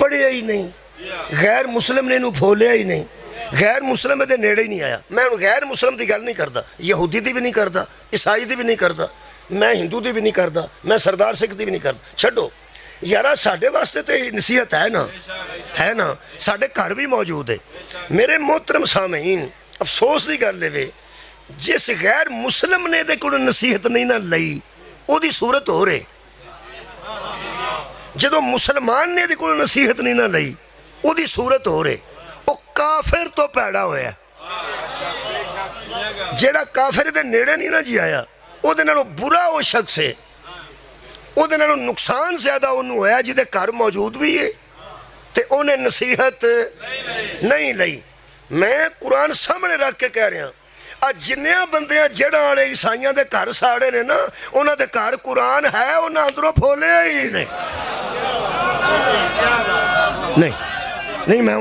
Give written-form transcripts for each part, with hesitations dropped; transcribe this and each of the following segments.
پڑھیا ہی نہیں، غیر مسلم نے انہوں بھولیا ہی نہیں، غیر مسلم دے نیڑے ہی نہیں آیا۔ میں غیر مسلم دی گل نہیں کرتا، یہودی دی بھی نہیں کرتا، عیسائی دی بھی نہیں کرتا، میں ہندو دی بھی نہیں کرتا، میں سردار سکھ دی بھی نہیں کرتا۔ چھڈو یارا، ساڈے واسطے تے نصیحت ہے نا، ساڈے گھر بھی موجود ہے۔ میرے محترم سامعین، افسوس دی گل ہے جس غیر مسلم نے دے کوئی نصیحت نہیں نہ لئی، او دی صورت ہو رہے۔ جدو مسلمان نے دے کوئی نصیحت نہیں نہ لئی، او دی صورت ہو رہے۔ او کافر تو پیدا ہویا، جیڑا کافر دے نیڑے نہیں نہ جی آیا، او دے نالوں برا او شخص ہے، او دے نالوں نقصان زیادہ انہوں ہویا جدے گھر موجود بھی ہے تے انہیں نصیحت نہیں لئی۔ میں قرآن سامنے رکھ کے کہہ رہا ہوں، جنیاں بندیاں جڑا والے عیسائیاں دے گھر ساڑے نے نا، انہاں دے گھر قرآن ہے، انہاں اندروں پھولے ہی نہیں۔ میں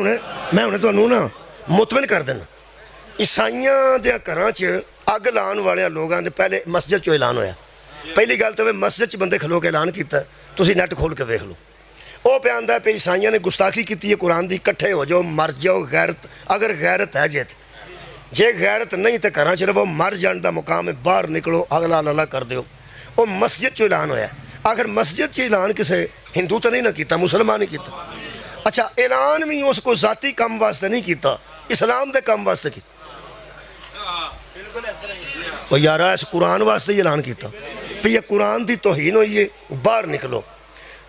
انہیں تو انہوں نا مطمئن کر دینا، عیسائیاں دے گھراں چ اگ لان والے لوگاں دے پہلے مسجد چو اعلان ہویا۔ پہلی گل تو مسجد چ بندے کھلو کے اعلان کیتا ہے، تسی نیٹ کھول کے ویکھ لو۔ وہ پہ آندا ہے پہ عیسائیاں نے گستاخی کیتی ہے قرآن دی، کٹھے ہو جاؤ، مر جاؤ، غیرت اگر غیرت ہے جے غیرت نہیں تے گھراں چ رہو، مر جان دا مقام ہے، باہر نکلو، اگلا لالا کر دیو۔ وہ مسجد چ اعلان ہویا۔ اگر مسجد چ اعلان کسے ہندو تو نہیں نہ کیتا، مسلمان ہی کیتا۔ اچھا، اعلان بھی اس کو ذاتی کام واسطے نہیں کیتا، اسلام دے کام واسطے کیتا۔ وہ یارا اس قرآن واسطے ہی اعلان کیتا کہ یہ قرآن دی توہین ہوئی ہے، باہر نکلو۔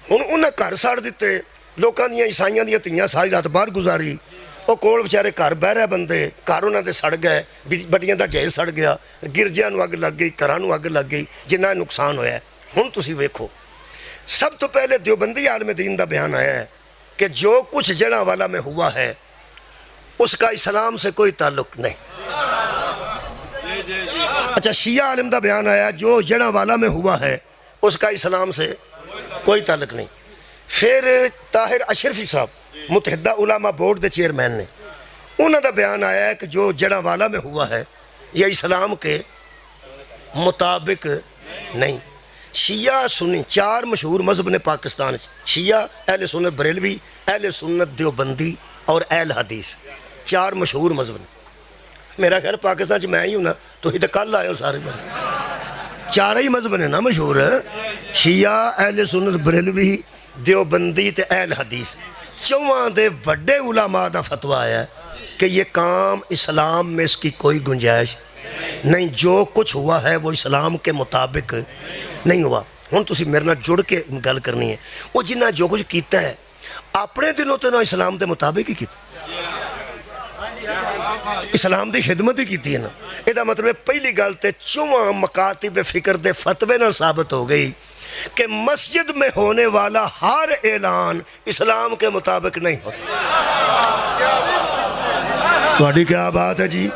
ہن انہیں گھر ساڑ دیتے، لوکاں دیاں عیسائیاں دیاں تیاں ساری رات باہر گزاری، وہ کول بچارے گھر بہ رہے بندے، گھر انہاں دے سڑ گئے، بڑیاں دا جہیز سڑ گیا، گرجیاں نو اگ لگ گئی، گھراں نو اگ لگ گئی، جنہ نقصان ہویا ہے۔ ہن تسی ویکھو، سب تو پہلے دیوبندی عالم دین دا بیان آیا ہے کہ جو کچھ جڑا والا میں ہوا ہے اس کا اسلام سے کوئی تعلق نہیں۔ اچھا، شیعہ عالم دا بیان آیا جو جڑا والا میں ہوا ہے اس کا اسلام سے کوئی تعلق نہیں۔ پھر طاہر اشرفی صاحب متحدہ علماء بورڈ دے چیئرمین نے، انہوں دا بیان آیا ہے کہ جو جڑا والا میں ہوا ہے یہ اسلام کے مطابق نہیں۔ شیعہ سنی چار مشہور مذہب نے پاکستان، شیعہ، اہل سنت بریلوی، اہل سنت دیوبندی اور اہل حدیث، چار مشہور مذہب نے۔ میرا خیال پاکستان میں ہی ہوں نا، تو ہی تو کل آئے ہو سارے مذہب، چار ہی مذہب نے نا مشہور ہے، شیعہ، اہل سنت بریلوی، دیوبندی تے اہل حدیث۔ چواں دے وڈے علماء دا فتویٰ آیا ہے کہ یہ کام اسلام میں اس کی کوئی گنجائش نہیں، جو کچھ ہوا ہے وہ اسلام کے مطابق نہیں ہوا۔ ہن تسی میرے نال جڑ کے گل کرنی ہے، وہ جنہ جو کچھ کیتا ہے اپنے دلوں تے نہ اسلام دے مطابق ہی کیتا، اسلام دی خدمت ہی کیتی ہے نا۔ یہ مطلب پہلی گل تے چواں مکاتب فکر دے فتوے نال ثابت ہو گئی کہ مسجد میں ہونے والا ہر اعلان اسلام کے مطابق نہیں ہوتا۔ تھوڑی کیا بات ہے جی،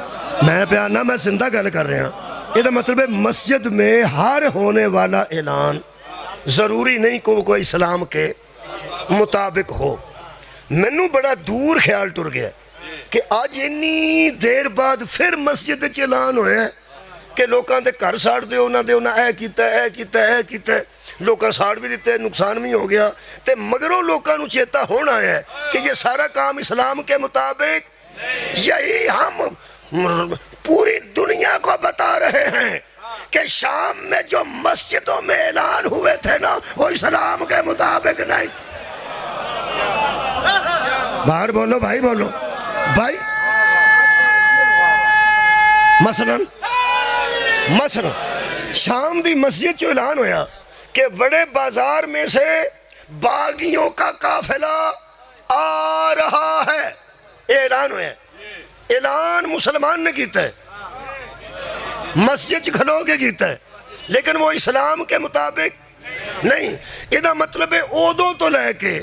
میں پیانا میں زندہ گل کر رہا ہوں۔ یہ مطلب ہے مسجد میں ہر ہونے والا اعلان ضروری نہیں کہ کوئی اسلام کے مطابق ہو۔ مینوں بڑا دور خیال ٹر گیا کہ آج اتنی دیر بعد پھر مسجد چ اعلان ہویا کہ لوکاں دے گھر ساڑ دیو، انہاں دے انہاں اے کیتا ہے، لوکاں ساڑ بھی دیتے، نقصان بھی ہو گیا، تے مگروں لوکاں نو چیتا ہونا ہے کہ یہ سارا کام اسلام کے مطابق۔ یہی ہم پوری دنیا کو بتا رہے ہیں کہ شام میں جو مسجدوں میں اعلان ہوئے تھے نا وہ اسلام کے مطابق نہیں۔ باہر بولو بھائی، بولو بھائی۔ مثلا شام دی مسجد جو اعلان ہویا کہ بڑے بازار میں سے باغیوں کا قافلہ آ رہا ہے، اعلان ہویا۔ اعلان مسلمان نے کیتا ہے، مسجد کھلو کے کیتا ہے، لیکن وہ اسلام کے مطابق نہیں۔ یہ مطلب ہے اودوں تو لے کے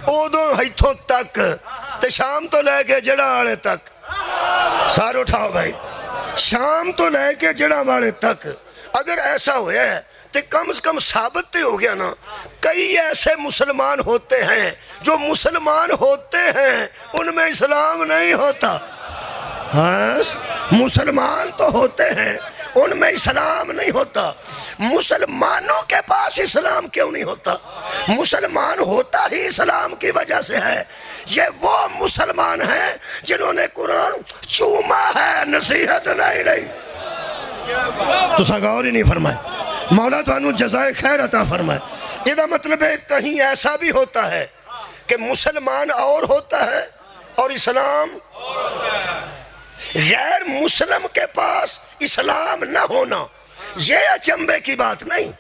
اودوں ہیتھوں تک تے شام تو لے کے جڑا والے تک، سارے اٹھاؤ بھائی، شام تو لے کے جڑا والے تک اگر ایسا ہویا ہے تو کم از کم ثابت ہو گیا نا، کئی ایسے مسلمان ہوتے ہیں جو مسلمان ہوتے ہیں ان میں اسلام نہیں ہوتا۔ ہاں، مسلمان تو ہوتے ہیں ان میں اسلام نہیں ہوتا۔ مسلمانوں کے پاس اسلام کیوں نہیں ہوتا؟ مسلمان ہوتا ہی اسلام کی وجہ سے ہے۔ یہ وہ مسلمان ہیں جنہوں نے قرآن چوما ہے، نصیحت نہیں رہی۔ تو غور ہی نہیں فرمائے۔ مولا تو انہوں جزائے خیر عطا فرمائے۔ یہ مطلب ہے کہیں ایسا بھی ہوتا ہے کہ مسلمان اور ہوتا ہے اور اسلام غیر مسلم کے پاس اسلام نہ ہونا یہ اچنبے کی بات نہیں۔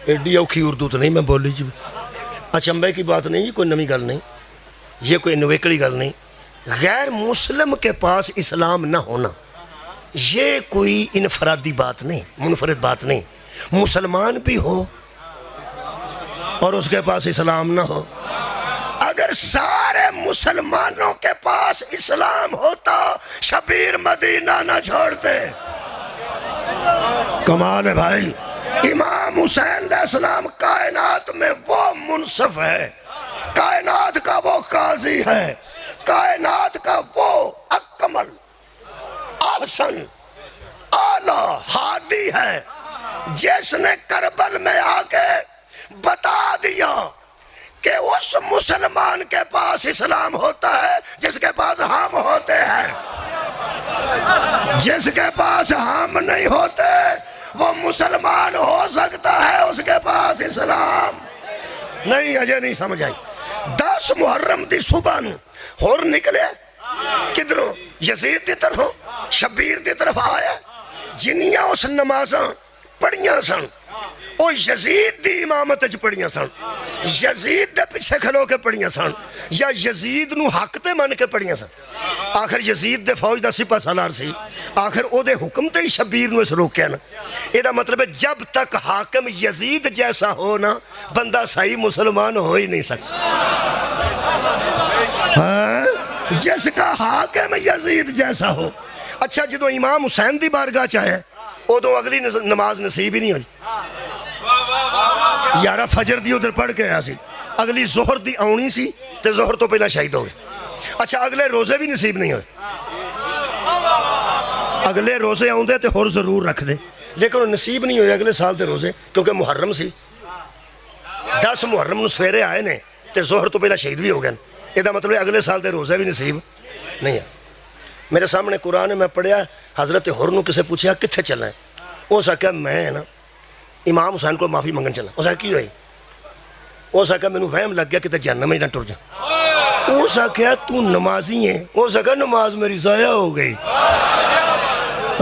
ایڈی اوکھی اردو تو نہیں میں بولی جی، اچنبے کی بات نہیں، یہ کوئی نمی گل نہیں، یہ کوئی نویکڑی گل نہیں۔ غیر مسلم کے پاس اسلام نہ ہونا یہ کوئی انفرادی بات نہیں، منفرد بات نہیں۔ مسلمان بھی ہو اور اس کے پاس اسلام نہ ہو، اگر سارے مسلمانوں کے پاس اسلام ہوتا شبیر مدینہ نہ چھوڑتے۔ کمال ہے بھائی۔ امام حسین علیہ السلام کائنات میں وہ منصف ہے، کائنات کا وہ قاضی ہے، کائنات کا وہ اکمل احسن اعلیٰ ہادی ہے جس نے کربل میں آ کے بتا دیا کہ اس مسلمان کے پاس اسلام ہوتا ہے جس کے پاس ہم ہوتے ہیں، جس کے پاس ہم نہیں ہوتے وہ مسلمان ہو سکتا ہے، اس کے پاس اسلام نہیں۔ اجے نہیں سمجھ آئی۔ 10 محرم دی صبح ہور نکلے کدھروں؟ یزید دی طرفوں، شبیر دی طرف آیا، جنیاں اس نمازاں پڑھیاں سن وہ یزید دی امامت اچ پڑھیاں سن، یزید دے پیچھے کھلو کے پڑھیاں سن، یا یزید نو حق تے من کے پڑھیاں سن۔ آخر یزید دے فوج دا سپہ سالار سی، آخر او دے حکم تے ہی شبیر نو اس روکیا نا۔ یہ دا مطلب ہے جب تک حاکم یزید جیسا ہو نا بندہ صحیح مسلمان ہو ہی نہیں سکتا۔ جس کا حاکم یزید جیسا ہو۔ اچھا جدو امام حسین دی بارگاہ چاہے ادو اگلی نماز نصیب ہی نہیں ہوئی، یارہ فجر دی ادھر پڑھ کے آیا سی، اگلی ظہر دی آنی سی تے ظہر تو پہلا شہید ہو گئے۔ اچھا اگلے روزے بھی نصیب نہیں ہوئے، اگلے روزے آؤں دے تے ہور ضرور رکھ دے، لیکن نصیب نہیں ہوئے اگلے سال تے روزے، کیونکہ محرم سی۔ 10 محرم نو سویرے آئے نے تے ظہر تو پہلا شہید بھی ہو گئے۔ یہ دا مطلب ہے اگلے سال تے روزے بھی نصیب نہیں ہے۔ میرے سامنے قرآن میں پڑھیا، حضرت حر نو کسے پوچھا کتھے چلنا ہے؟ وہ سکا میں نا امام حسین کو معافی منگن چلا۔ وہ سکا کی ہوئی؟ وہ سکا میں نو وہم لگ گیا کہ تے جہنم میں نہ ٹر جا۔ وہ سکا تو نمازی ہیں؟ وہ سکا نماز میری ضائع ہو گئی،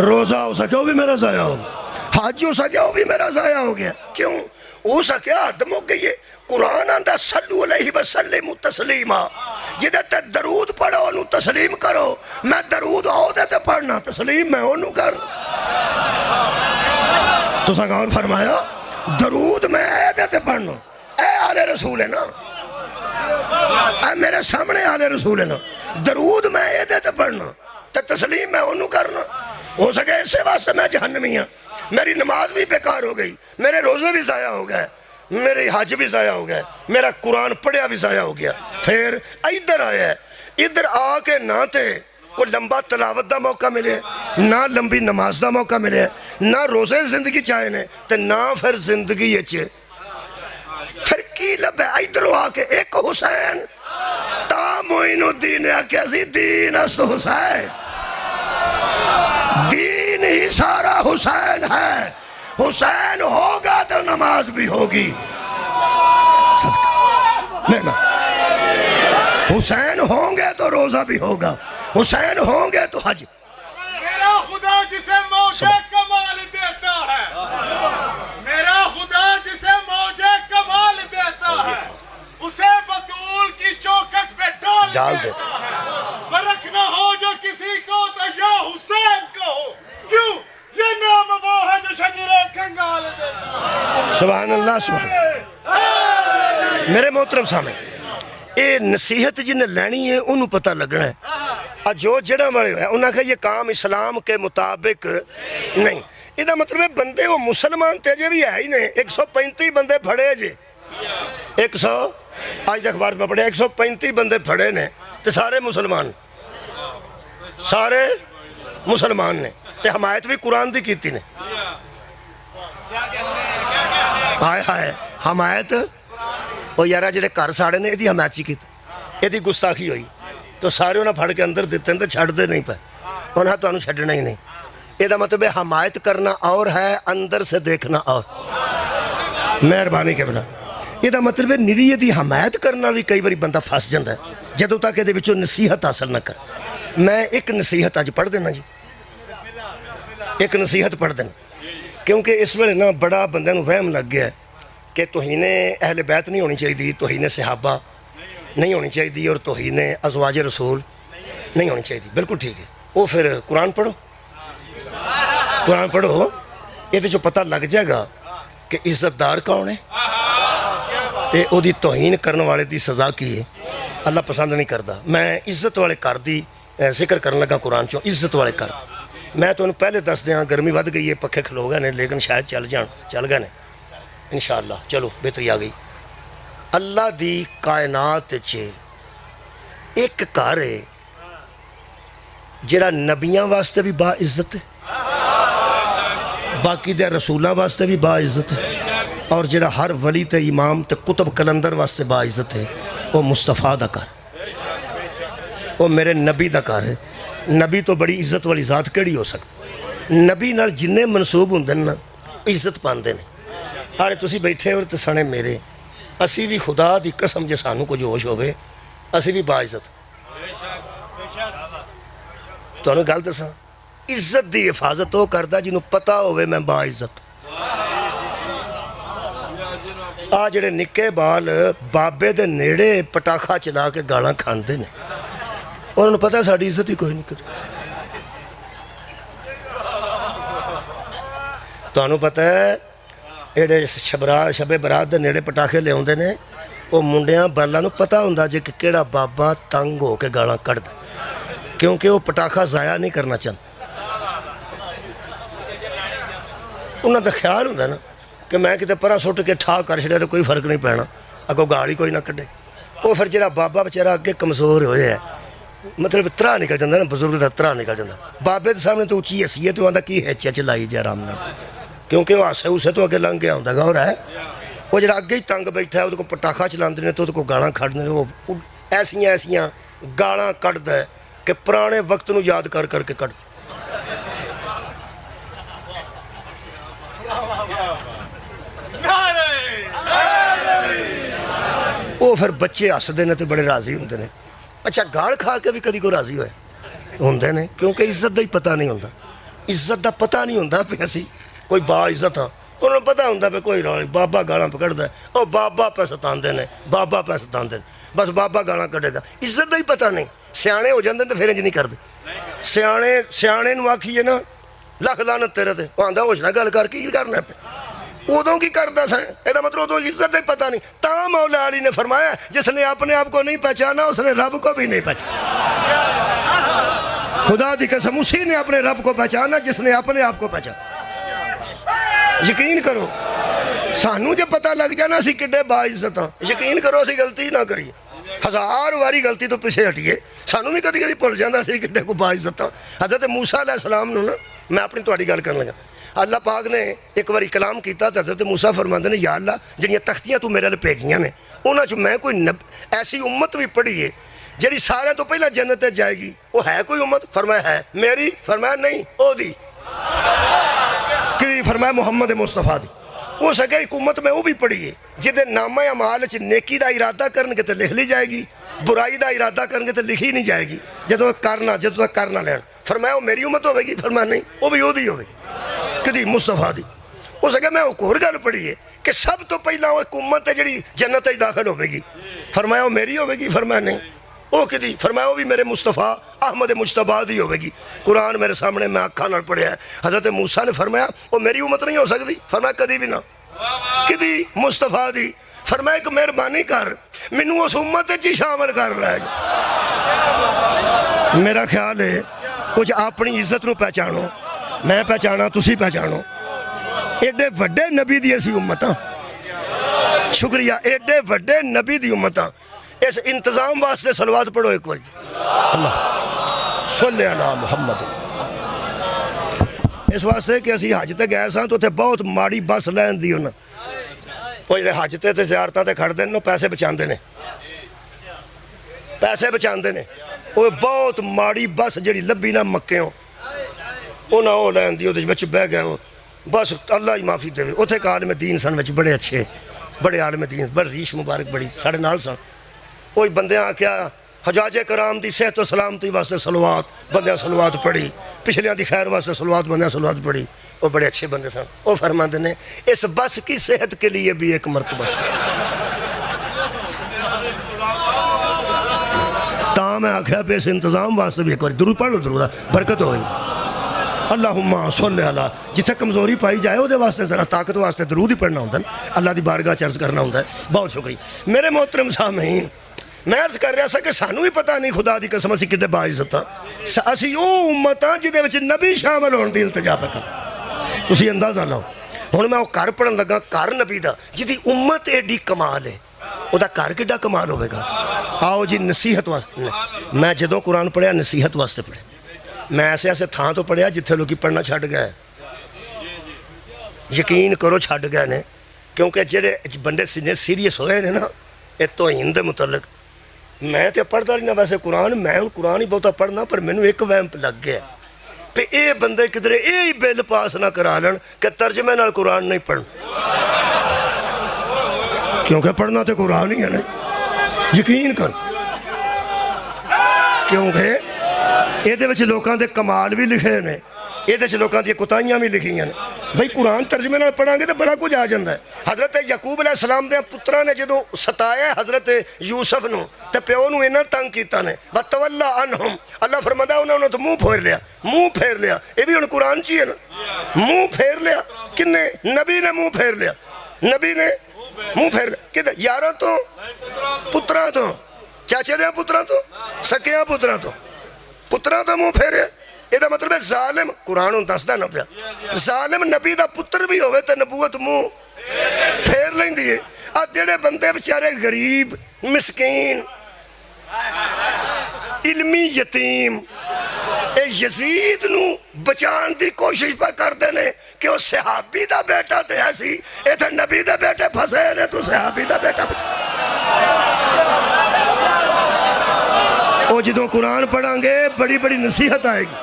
روزہ ہو سکا وہ بھی میرا ضائع ہو گیا، حج ہو سکا وہ بھی میرا ضائع ہو گیا۔ کیوں؟ وہ سکا حد مک گئی ہے۔ قرآن آندہ صلو علیہ وسلم تسلیما، جدہ تے درود پڑھو انہوں تسلیم کرو۔ میں درود عہدے تے پڑھنا، تسلیم میں انہوں کر۔ تو سنگار فرمایا درود میں عہدے تے پڑھنا، اے آل رسول ہے نا، اے میرے سامنے آل رسول ہے نا، درود میں عہدے تے پڑھنا تے تسلیم میں انہوں کرنا۔ ہو سکے اس سے واسطے میں جہنمی ہوں، میری نماز بھی بیکار ہو گئی، میرے روزے بھی ضائع ہو گئے، میرے حج بھی ضائع ہو گیا، میرا قرآن پڑھیا بھی ضائع ہو گیا۔ پھر ادھر آیا ہے، ادھر آ کے نہ تے کوئی لمبا تلاوت دا موقع ملے، نہ لمبی نماز دا موقع ملے، نہ روزے زندگی چاہے نے، تے نہ پھر زندگی اچھے۔ پھر کی لب ہے ادھر آ کے ایک حسین تا معین الدین اکیسی دین است حسین، دین ہی سارا حسین ہے، حسین ہوگا تو نماز بھی ہوگی، صدقہ لینا، حسین ہوں گے تو روزہ بھی ہوگا، حسین ہوں گے تو حج۔ میرا خدا جسے موجے کمال دیتا ہے، میرا خدا جسے موجے کمال دیتا ہے، اسے بطول کی چوکٹ پہ ڈال دیتا ہے۔ فرق نہ ہو جو کسی کو تو یا حسین کو ہو، کیوں؟ یہ نام وہ ہے جو شجرے کنگال دیتا ہے۔ سبحان اللہ سبحان اللہ۔ میرے محترم سامنے یہ نصیحت جنہیں لینی ہے انہوں پتہ لگنا ہے، اور جو جڑا بڑے ہوئے انہوں نے کہا یہ کام اسلام کے مطابق نہیں۔ یہ مطلب ہے بندے وہ مسلمان تیجے بھی ہے ہی نہیں، 135 بندے پھڑے جے، 100 آج تک اخبار میں پڑھے 135 بندے پھڑے نے تے سارے مسلمان، سارے مسلمان نے تے حمایت بھی قرآن دی کیتی نے ہائے ہائے حمایت وہ یارا جڑے گھر ساڑے نے یہ حمایت کی یہ گستاخی ہوئی تو سارے انہیں پھڑ کے اندر دیتے ہیں تو چھڑ دے نہیں پہ انہیں تو انہوں چھڑنا ہی نہیں یہ مطلب ہے حمایت کرنا اور ہے اندر سے دیکھنا اور مہربانی کے بنا یہ مطلب ہے نریت دی حمایت کرنا بھی کئی باری بندہ پھنس جاتا ہے جدوں تک یہ وچوں نصیحت حاصل نہ کر میں ایک نصیحت اج پڑھ دینا جی ایک نصیحت پڑھ دینا کیونکہ اس ویلے نا بڑا بندے نوں وہم لگ گیا ہے کہ توہین اہل بیت نہیں ہونی چاہیے توہین صحابہ نہیں ہونی چاہیے اور توہین ازواج رسول نہیں ہونی چاہیے بالکل ٹھیک ہے وہ پھر قرآن پڑھو یہ جو پتہ لگ جائے گا کہ عزت دار کون ہے تے او دی توہین کرنے والے دی سزا کی ہے اللہ پسند نہیں کرتا میں عزت والے گھر دی ذکر کرنے لگا قرآن چوں عزت والے گھر میں تو انہوں پہلے دس دیاں گرمی ود گئی ہے پکھے کھلو گئے نے لیکن شاید چل گئے نے انشاءاللہ چلو بہتری آ گئی اللہ دی کائنات چے ایک گھر ہے جڑا نبیاں واسطے بھی با عزت ہے باقی دے رسولہ واسطے بھی با عزت ہے اور جڑا ہر ولی تے امام تے کتب کلندر واسطے با عزت ہے وہ مصطفیٰ دا کار وہ میرے نبی دا کار ہے نبی تو بڑی عزت والی ذات کیڑی ہو سکتی نبی نال جننے منصوب ہوندے نا عزت پاندے نے آڑے تسی بیٹھے اور تسانے میرے اسی بھی خدا دی قسم جے سانو کو جوش ہوئے اسی بھی با عزت تو انہوں گل دساں عزت دی حفاظت وہ کردہ جنہوں پتہ ہوئے میں با عزت آ جڑے نکے بال بابے دے نیڑے پٹاخا چلا کے گالاں کھاندے نے انہوں نے پتہ ہے ساڑھی عزت ہی کوئی نہیں کرتی تو انہوں پتہ ہے ایڈے شب برات دے نیڑے پٹاخے لے ہوندے نے وہ منڈیاں بالاں نو پتہ ہوندہ جے کہ کیڑا بابا تنگ ہو کے گالاں کڑ دے کیونکہ وہ پٹاخہ ضائع نہیں کرنا چاہتا انہوں نے خیال ہوندہ نا کہ میں کتے پرہ سوٹ کے ٹھا کر چھڑے تو کوئی فرق نہیں پینا اگو گاڑی کوئی نہ کڑے وہ پھر جڑا بابا بچارہ اگے کمزور ہوئے ہے مطلب ترہ نکل جاندہ نا بزرگ دا ترہ نکل جاندہ بابے دے سامنے تو اچھی حیثیت تو آندہ کی ہے چچ لائی جا رام نام کیونکہ وہ آسے اسے تو اگے لنگ گیا ہوندہ گا اور ہے وہ جڑا اگے ہی تنگ بیٹھا ہے وہ کو پٹاخا چلاندے نے تو کو گاڑاں کھڑنے نے وہ ایسیاں گاڑاں کڑ دے کہ پرانے وقت نو یاد کر کے کڑ وہ پھر بچے ہس دے نے تے بڑے راضی ہوندے نے اچھا گاڑ کھا کے بھی کدی کو راضی ہوئے ہوندے نے کیونکہ عزت دا ہی پتہ نہیں ہوندہ عزت دا پتہ نہیں ہوندہ پہ اسی کوئی با عزت ہاں انہوں نے پتہ ہوندہ پہ کوئی راضی بابا گاڑاں پکڑ دے او بابا پہ ستان دے نے بابا پہ ستان دے بس بابا گاڑاں کڑے گا عزت دا ہی پتہ نہیں سیانے ہو جاندے تو پھر انج نہیں کر دے سیانے نو آکھیے نا لکھ لعنت تیرے تے وہ آندہ ہوشنا گل کر کی کرنا پہ ادوں کی کردہ سائیں ایدہ مطلب ادوں عزت دے پتہ نہیں تا مولا علی نے فرمایا جس نے اپنے آپ کو نہیں پہچانا اس نے رب کو بھی نہیں پہچانا خدا دی قسم اسی نے اپنے رب کو پہچانا جس نے اپنے آپ کو پہچانا یقین کرو سانو جب پتہ لگ جانا اسی کڈے با عزت ہاں یقین کرو اسی غلطی نہ کریے ہزار واری غلطی تو پیچھے ہٹیے سانو بھی کدی بھول جاندہ اسی کڈے کو با عزت ہاں حضرت موسیٰ علیہ السلام نو نا میں اپنی تہاڈی گل کرن لگا اللہ پاک نے ایک باری کلام کیتا تو حضرت موسیٰ فرماندے نے یا اللہ جنہاں تختیاں تو میرے لئے بھیجیاں نے انہاں چوں میں کوئی ایسی امت بھی پڑھی ہے جڑی سارے تو پہلا جنت جائے گی وہ ہے کوئی امت فرمایا ہے میری فرمایا نہیں او دی کہ فرمایا محمد مصطفیٰ دی وہ سکے ایک امت میں وہ بھی پڑھی ہے جدے نامہ اعمال وچ نیکی دا ارادہ کرن گے تے لکھ لی جائے گی برائی دا ارادہ کرن گے تے لکھی نہیں جائے گی جدوں تک کرنا لین فرمایا وہ میری امت ہوئے گی فرمایا نہیں وہ بھی او دی ہوئے کدی مصطفیٰ دی وہ سکے میں ایک اور گل پڑھی ہے کہ سب تو پہلا وہ ایک امت ہے جڑی جنت داخل ہوئے گی فرمایا وہ میری ہوئے گی فرمایا نہیں وہ کدی فرمایا وہ بھی میرے مصطفیٰ احمد مجتبیٰ دی ہوئے گی قرآن میرے سامنے میں آنکھاں نال پڑھیا ہے حضرت موسیٰ نے فرمایا وہ میری امت نہیں ہو سکتی فرمایا کدی بھی نہ کدی مصطفیٰ دی فرمایا ایک مہربانی کر مینوں اس امت وچ شامل کر لے میرا خیال ہے کچھ اپنی عزت نو پہچانو میں پہچانا تسی پہچانو ایڈے وڈے نبی دی اسی امتاں شکریہ ایڈے وڈے نبی دی امتاں اس انتظام واسطے صلوات پڑھو ایک بار اللہ صلی علی محمد. اس واسطے کہ اسی حج تے گئے ساں تو اتنے بہت ماڑی بس لین دی انہیں. وہ جڑے حج تے زیارتاں تے کھڑتے ہیں پیسے بچاندے نے، پیسے بچاندے نے. وہ بہت ماڑی بس جڑی لبھی نہ مکیوں انہیں وہ لین دی وہ بہ گئے. وہ بس اللہ ہی معافی دے. اتنے ایک عالم دین سن بڑے اچھے، بڑے عالم دین، بڑے ریش مبارک بڑی ساڑھے نال سن. وہی بندے آکھیا حجاج کرام دی صحت و سلامتی واسطے صلوات، بندیاں صلوات پڑھی، پچھلیاں دی خیر واسطے صلوات، بندیاں صلوات پڑھی. وہ بڑے اچھے بندے سن. وہ فرماندے نے اس بس کی صحت کے لیے بھی ایک مرتبہ سے تا میں آکھیا پہ اس انتظام واسطے بھی ایک بار درود پڑھ لو. درود برکت ہوئی. اللہم صلی علی. جتھے کمزوری پائی جائے وہ واسطے ذرا طاقت واسطے درود ہی پڑھنا ہوتا ہے، اللہ دی بارگاہ چرچ کرنا ہوتا ہے. بہت شکریہ. میرے محترم سامعین، میں عرض کر رہا سا کہ سانوں بھی پتہ نہیں خدا دی قسم اسی کتنے باعزت ہاں. اسی وہ امت ہاں جہدے وچ نبی شامل ہونے دی التجا پہ کر. تسی اندازہ لاؤ. ہن میں وہ گھر پڑھن لگا، گھر نبی دا جدی امت ایڈی کمال ہے، وہ دا گھر کیڈا کمال ہوئے گا. آؤ جی نصیحت واسطے. میں جدوں قرآن پڑھیا نصیحت واسطے پڑھے. میں ایسے ایسے تھان تو پڑھیا جتھے لوگ پڑھنا چھڈ گئے. یقین کرو چھڈ گئے نے، کیونکہ جڑے بندے سیریس ہوئے نے نا یہ توہین دے متعلق. میں تو پڑھتا رہنا ویسے قرآن، میں قرآن ہی بہتا پڑھنا، پر مینوں ایک وہم لگ گیا پہ اے بندے کدھرے اے بل پاس نہ کرا لین کہ ترجمے نال قرآن نہیں پڑھن. کیونکہ پڑھنا تو قرآن ہی ہے نا. یقین کر، کیونکہ یہ لوگوں دے کمال بھی لکھے نے، یہ لوگوں دی کوتاہیاں بھی لکھی ہیں. بھئی قرآن ترجمے نال پڑھاں گے تو بڑا کچھ آ جاندہ ہے. حضرت یعقوب علیہ السلام دے پترہ نے جدو ستایا حضرت یوسف نو تے پیو نو انہاں تنگ کیتا نے. وَتَوَلَّا عَنْهُمْ. اللہ فرماتا انہوں نے تو منہ پھیر لیا. منہ پھیر لیا یہ بھی ان قرآن چی ہے نا. منہ پھیر لیا کنے؟ نبی نے منہ پھیر لیا. نبی نے منہ پھیر لیا. کدھر؟ یاراں تو پترہ تو چاچے دے پترہ تو سکیاں پترہ تو پترہ تو منہ پھیرے. یہ دا مطلب ہے ظالم، قرآن دسدا نہ پیا، ظالم نبی دا پتر بھی ہوئے تو نبوت منہ پھیر لیں دیئے. جڑے بندے بچارے غریب مسکین علمی یتیم اے یزید نو بچان دی کوشش پہ کر دینے کہ وہ صحابی دا بیٹا تے ایسی اے تھے نبی دا بیٹے پھسے نے تو صحابی دا بیٹا بچا. وہ جدوں قرآن پڑھاں گے بڑی بڑی نصیحت آئے گی.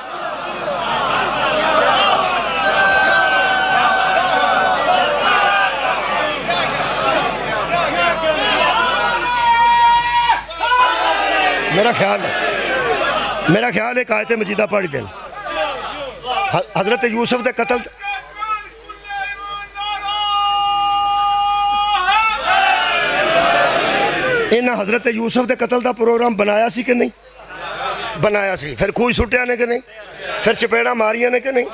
میرا خیال ہے آیت مجیدہ پڑھ دیں. حضرت یوسف دے قتل انہاں حضرت یوسف دے قتل دا پروگرام بنایا سی کہ نہیں؟ بنایا سی. پھر کوئی سٹیا نے کہ نہیں؟ پھر چپیڑا ماریا نے کہ نہیں؟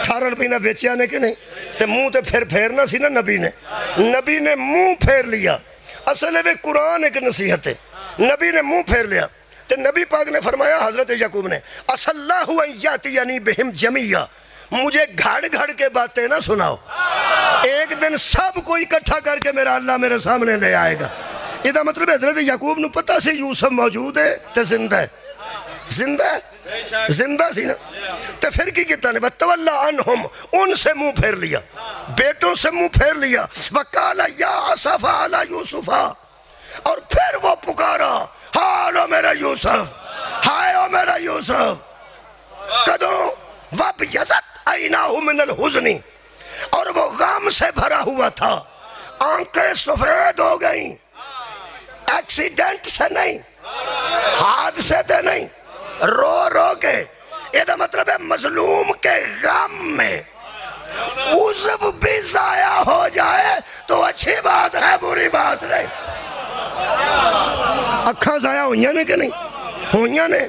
18 روپیہ بیچیا نے کہ نہیں؟ تے منہ تے پھر پھیرنا سی نا نبی نے. نبی نے منہ پھیر لیا. اصل ہے قرآن ایک نصیحت ہے. نبی نے منہ پھیر لیا. تے نبی پاک نے فرمایا حضرت یعقوب نے اَسَلَّهُ أَن يَأْتِيَنِي بِهِمْ جَمِيعًا. مجھے گھڑ گھڑ کے باتیں نہ سناؤ، ایک دن سب کو اکٹھا کر کے میرا اللہ میرے سامنے لے آئے گا. یہ دا مطلب ہے حضرت یعقوب نو پتہ سی یوسف موجود ہے تے زندہ ہے. زندہ ہے، زندہ سی نا. تے پھر کی کہتا نے وَتَوَلَّا عَنْهُمْ. ان سے منہ پھیر لیا، بیٹوں سے منہ پھیر لیا. وَقَالَ يَا أَسَفَ عَلَى يُوسُفَ. اور پھر وہ پکارا ہالو میرا یوسف، ہائے او میرا یوسف. کدوں؟ وَبْيَزَتْ عَيْنَاهُ مِنَ الْحُزْنِ. اور وہ غم سے بھرا ہوا تھا، آنکھیں سفید ہو گئیں. ایکسیڈنٹ سے نہیں، حادثے سے نہیں، رو رو کے. یہ دا مطلب ہے مظلوم کے غم میں عضو بھی ضائع ہو جائے تو اچھی بات ہے، بری بات نہیں. اکھاں ضائع ہوئیاں نے کہ نہیں؟ ہوئیاں نے.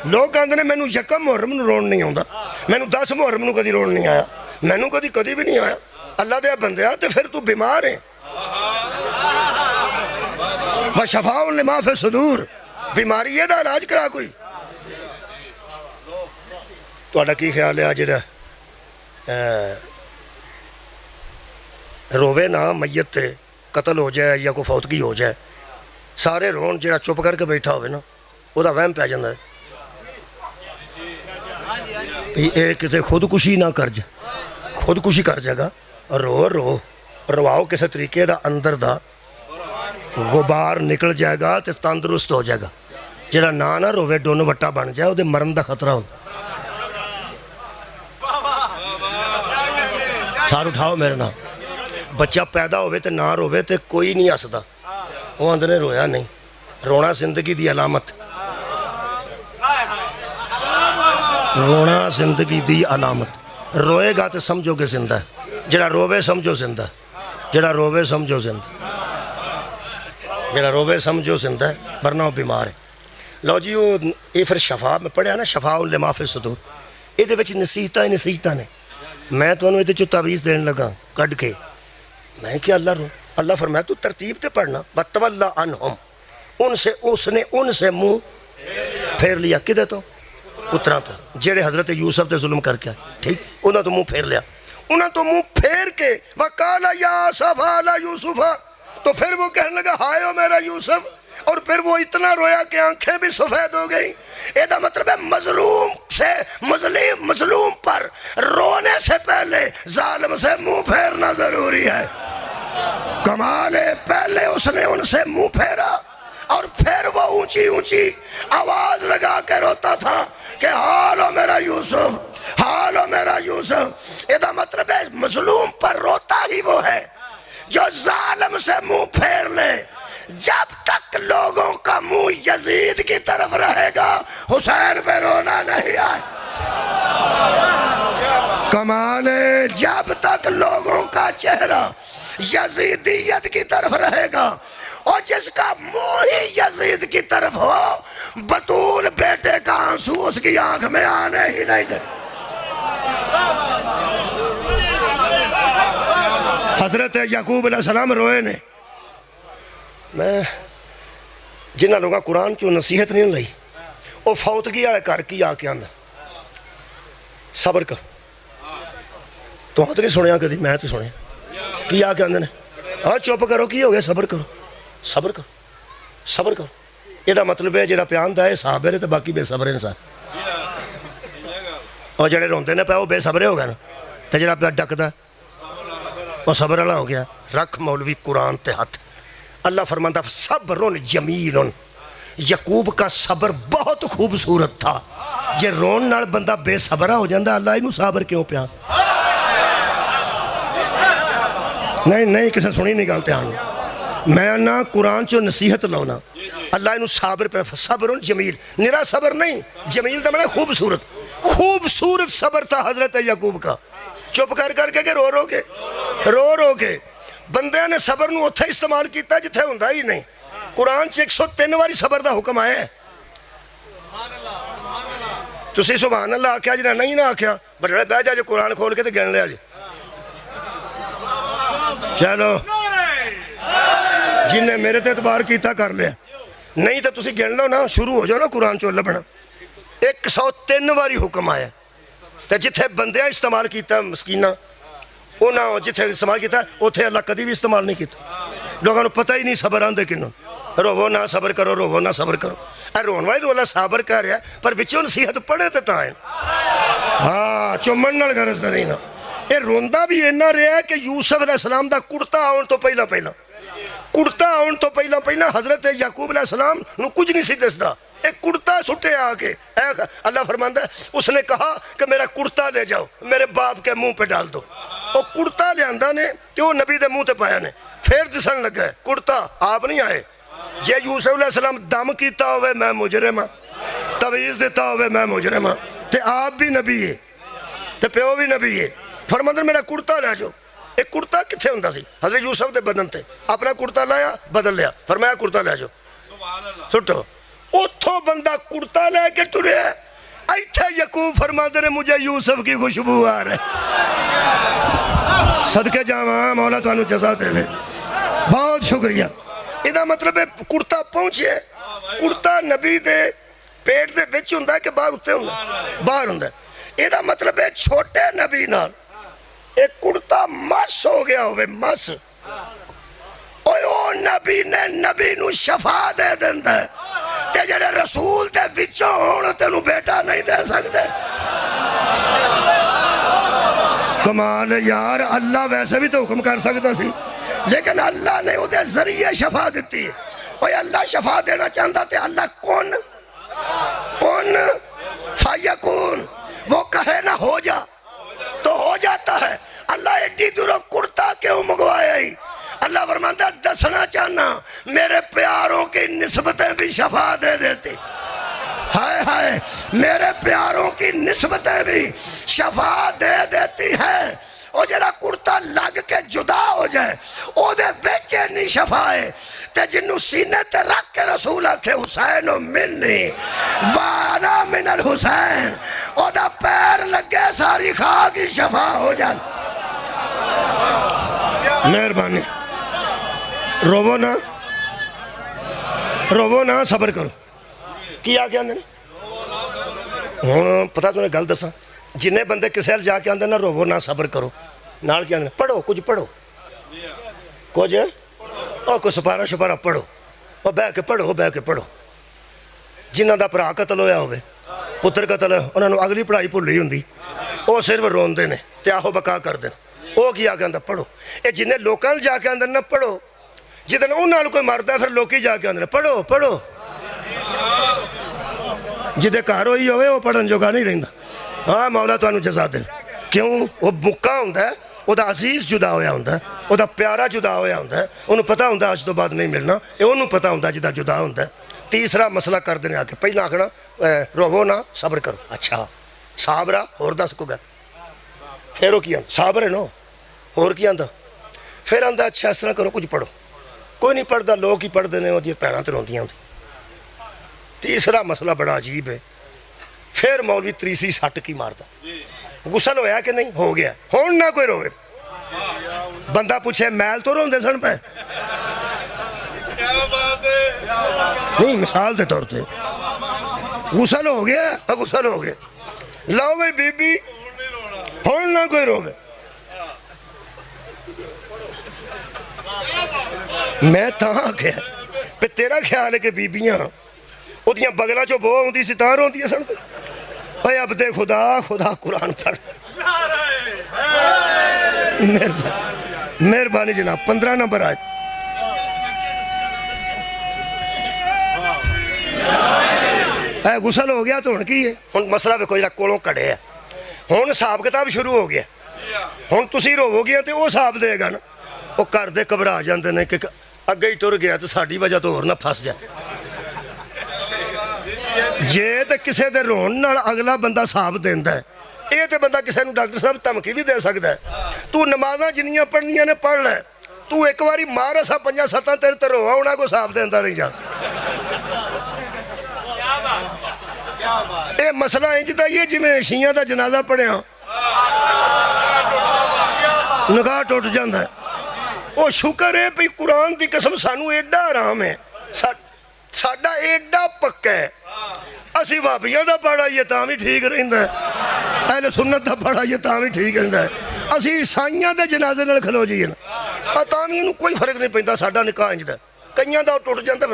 لوگ کہتے ہیں مینوں یکم محرم نو رون نہیں آتا، مینوں 10 محرم نو کدی رون نہیں آیا، مینوں کدی بھی نہیں آیا. اللہ دے بندیا تے پھر تو بیمار ہے. وَشَفَاءٌ لِمَا فِي الصُّدُورِ. بیماری یہ دا علاج کرا کوئی. تہاڈا کی خیال ہے جڑا روے نا میت تے قتل ہو جائے یا کوئی فوتگی ہو جائے، سارے رون جڑا چپ کر کے بیٹھا ہوئے نا وہ دا وہم پہ جاندہ ہے. یہ کتے خودکشی نہ کر جا، خودکشی کر جائے گا، رواؤ کسی طریقے دا اندر دا غبار نکل جائے گا تو تندرست ہو جائے گا. جڑا نہ روے ڈون وٹا بن جائے وہ مرن دا خطرہ ہو. سار اٹھاؤ میرے نام. بچہ پیدا ہوئے تو نہ روے تو کوئی نہیں ہسدا، وہ اندر رویا نہیں. رونا زندگی دی علامت، رونا زندگی دی علامت. روئے گا تو سمجھو گے زندہ ہے، جڑا روے سمجھو زندہ ہے، جڑا روے سمجھو زندہ، جڑا روے سمجھو زندہ ہے، ورنہ وہ بیمار ہے. لو جی یہ پھر شفا میں پڑھیا نا، شفا لما فی الصدور، یہ نصیحتاں ہی نصیحتاں نے. میں تمہیں یہ تعویذ دین لگا کڈ کے. میں کیا اللہ فرمایا تو ترتیب تے پڑھنا. وَتَوَلَّ عَنْهُمْ، ان سے اس نے ان سے منہ پھیر لیا. کدے تو؟ پتراں تو، جڑے حضرت یوسف تے ظلم کر کے ٹھیک، انہاں تو منہ پھیر لیا. انہاں تو منہ پھیر کے وَقَالَ يَا أَسَفَىٰ عَلَىٰ يُوسُفَ، تو پھر وہ کہنے لگا ہائے او میرا یوسف. اور پھر وہ اتنا رویا کہ آنکھیں بھی سفید ہو گئیں. یہ مطلب ہے مظلوم سے مظلوم پر رونے سے پہلے ظالم سے منہ پھیرنا ضروری ہے. کمال ہے، پہلے اس نے ان سے منہ پھیرا اور پھر وہ اونچی اونچی آواز لگا کے روتا تھا کہ حالو میرا یوسف، حالو میرا یوسف. یہ مطلب ہے مظلوم پر روتا ہی وہ ہے جو ظالم سے منہ پھیر لے. جب تک لوگوں کا منہ یزید کی طرف رہے گا حسین پہ رونا نہیں آئے. کمال ہے، جب تک لوگوں کا چہرہ یزیدیت کی طرف رہے گا اور جس کا منہ ہی یزید کی طرف ہو، بطول بیٹے کا آنسو اس کی آنکھ میں آنے ہی نہیں دے. حضرت یعقوب علیہ السلام روئے نے. میں جنہ لوگاں قرآن چوں نصیحت نہیں لئی، وہ فوتگی والے کر کی آ کے آندا صبر کر. تو ہاتھ نہیں سنیا کدی، میں تو سنیا کی آ کے آندے نے چپ کرو، کی ہو گیا، صبر کرو، صبر کرو، صبر کرو. یہ مطلب ہے جڑا پیاندا ہے صابر ہے تو باقی بے صبر نے سارے. اور جڑے روندے نے پے وہ بے صبرے ہو گئے نا، تو جڑا پیا ڈکدا وہ صبر والا ہو گیا. رکھ مولوی قرآن تے ہاتھ. اللہ فرماتا صبر جمیل. یعقوب کا صبر بہت خوبصورت تھا. جے رون نال بندہ بے صبرہ ہو جاندہ، اللہ انہوں صابر کیوں پیا؟ نہیں کسی سنی نہیں گالتے آنے. میں نہ قرآن چو نصیحت لاؤنا. اللہ انہوں صابر پہ صبر جمیل. نرا صبر نہیں، جمیل دا مطلب خوبصورت. خوبصورت صبر تھا حضرت یعقوب کا. چپ کر کے رو کے بندے نے صبر نو اتھے استعمال کیتا جتھے ہوندہ ہی نہیں. قرآن سے 103 واری صبر دا حکم آیا ہے. تسی سبحان اللہ آکھیا جنہا نہیں نہ آکھیا بڑھڑے بے جا جو قرآن کھول کے تو گن لیا جی. چلو جن نے میرے تے اعتبار کیتا کر لیا، نہیں تو تسی گن لو نا، شروع ہو جاؤ نا قرآن چو لبنا. 103 واری حکم آیا. تو جتھے بندیاں استعمال کیتا مسکینہ، انہاں جتھے استعمال کیتا اتھے اللہ کدی بھی استعمال نہیں کیتا. لوگوں نے پتہ ہی نہیں صبر آندے کنوں. روو نہ صبر کرو، روو نہ صبر کرو. اے رون وائی رو اللہ صبر کر رہا ہے پر بچوں نصیحت پڑھے تے تائیں. ہاں چومن نال غرض نہیں نا. اے روندہ بھی اینا رہا ہے کہ یوسف علیہ السلام دا کڑتا آن تو پہلا حضرت یعقوب علیہ السلام نو کچھ نہیں سی دسدا. ایک کڑتا سٹے آگے. اللہ فرماندہ اس نے کہا کہ میرا کڑتا لے جاؤ، میرے باپ کے منہ پہ ڈال دو. وہ کڑتا لے آندہ نے تو وہ نبی دے منہ تے پایا نے. پھر دسن لگا ہے کڑتا آپ نہیں آئے. جے یوسف علیہ السلام دم کیتا ہوئے میں مجرم ہاں، تویز دیتا ہوئے میں مجرم ہاں، تے آپ بھی نبی ہے تے پیو بھی نبی ہے. فرماندہ میرا کڑتا لے جاؤ. ایک کڑتا کتھے ہوندہ سی؟ حضرت یوسف دے بدن تے اپنا کڑتا لایا بدل لیا. فرمایا کڑتا لے جاؤ. سٹو اتھو بندہ کڑتا لے کے ٹرے ہے. ایتھے یعقوب فرماندے نے مجھے یوسف کی خوشبو آ رہے. صدقے جاواں مولا تو انہوں جزا دے لے. بہت شکریہ. یہ مطلب ہے کڑتا پہنچے. کڑتا نبی دے پیٹ دے وچ ہوندہ ہے کہ باہر ہوتے ہوندہ؟ باہر ہوندہ ہے. یہ مطلب ہے چھوٹے نبی نال ایک کڑتا مس ہو گیا ہوئے. مس او نبی نے نبی نو شفا دے دیندہ ہے. تے جڑے رسول دے وچوں ہون تینوں بیٹا نہیں دے سکتے. کمال یار, اللہ ویسے بھی تو حکم کر سکتا سی, لیکن اللہ نے اودے ذریعے شفا دیتی ہے. اوہ اللہ شفا دینا چاہتا تے اللہ کون فیکون, وہ کہے نہ ہو جا تو ہو جاتا ہے. اللہ ایڈی دوروں کرتا کیوں منگوایا ہی؟ اللہ فرماتا دسنا چاہنا میرے پیاروں کی نسبتیں بھی شفا دے دیتی. ہائے ہائے, میرے پیاروں کی نسبتیں بھی شفا دے دیتی ہے. او جڑا کرتا لگ کے جدا ہو جائے او دے ویچے نہیں شفا ہے. تے جنو سینے تے رکھ کے رسول آکھے حسین منی وانا من الحسین, او دا پیر لگے ساری خواہ کی شفا ہو جائے. مہربانی, روو نا, صبر کرو. کیا کیا اندر ہوں پتا تمہیں گل دساں, جنہیں بندے کسے حال جا کے آندے نا روو نا صبر کرو, نال کیا اندر پڑھو, کچھ پڑھو, کچھ کوئی سپارہ شپارہ پڑھو, اور بہ کے پڑھو. جنہ دا پرا قتل ہویا ہوئے, پتر قتل ہویا, انہوں نے اگلی پڑھائی بھول ہی ہوندی, وہ صرف روندے نے تے آہو بکا کر دیں. وہ کیا کہ اندر پڑھو. اے جنہیں لوکاں جا کے اندر نہ پڑھو, جدن انہوں کوئی مرد ہے پھر لوکی جا کے اندر پڑھو. جدے گھر ہوئی ہوئے وہ پڑھن جوگا نہیں رہندا. ہاں مولا تانوں جزا دے. کیوں؟ وہ مکہ ہوندا ہے, وہ دا عزیز جدا ہویا ہوندا ہے, وہ دا پیارا جدا ہویا ہوندا ہے, انہوں پتہ ہوندا آج تو بعد نہیں ملنا, اے انہوں پتہ ہوندا جدا جدا ہوندا ہے. تیسرا مسئلہ کر دینے آ کے پہلا آکھنا روو نا صبر کرو. اچھا صابرہ اور دس کو گل, پھر وہ کیا صابر ہے نو اور کیا آندا, پھر آندا اچھا اس طرح کرو کچھ پڑھو. کوئی نہیں پڑھتا, لوگ ہی پڑھ دینے وہ بھیناں تے روندیاں ہوندی. تیسرا مسئلہ بڑا عجیب ہے. پھر مولوی تیسری سٹ کی مارتا, غسل ہویا کہ نہیں؟ ہو گیا. ہون نہ کوئی روے. بندہ پوچھے میل تو روندے سن پہ نہیں, مثال دے طور تے غسل ہو گیا, لاؤ بھائی بی بی ہون نہ کوئی روے. میں تاں کیا پہ تیرا خیال ہے کہ بیبیاں او دیاں بگلا چو بو ہوندی سی تاں روندی سن پہ. اے عبد خدا قرآن پڑھ. مہربانی جناب, 15 نمبر آیت. اے غسل ہو گیا تو ہن کی ہے؟ ہن مسئلہ بھی کوئی کولوں کڑے ہے. ہن حساب کتاب شروع ہو گیا. ہن تسی روو گیا تے وہ حساب دے گا نا. وہ کر دے گھبرا جاندے نے کہ اگے ہی ٹر گیا تو ساڈی وجہ تو اور نہ پھس جائے. جے تے کسے دے رون نال اگلا بندہ صاحب دیندا ہے, اے تے بندہ کسے نو ڈاکٹر صاحب دھمکی بھی دے سکدا ہے. تو نمازاں جنیاں پڑھنیاں نے پڑھ لے, تو ایک واری مار اسا 5-7 تیرے تے روواں انہاں کو صاحب دیندا رہی جا. اے مسئلہ انج دا یہ جویں شیعہ دا جنازہ پڑھیا نگاہ ٹوٹ جاندا ہے. وہ شکر ہے بھئی قرآن دی قسم سانو ایڈا آرام ہے, ساڈا ایڈا پکا ہے. اسی وابیاں دا پڑھا یہ تاں بھی ٹھیک رہندا ہے, اہل سنت دا پڑھا یہ تاں بھی ٹھیک رہندا ہے. اسی عیسائیاں دے جنازے نال کھلو جائیے نا تاں بھی انہوں کوئی فرق نہیں پیندا. ساڈا نکاح انج دا کئیاں دا ٹوٹ جاندا.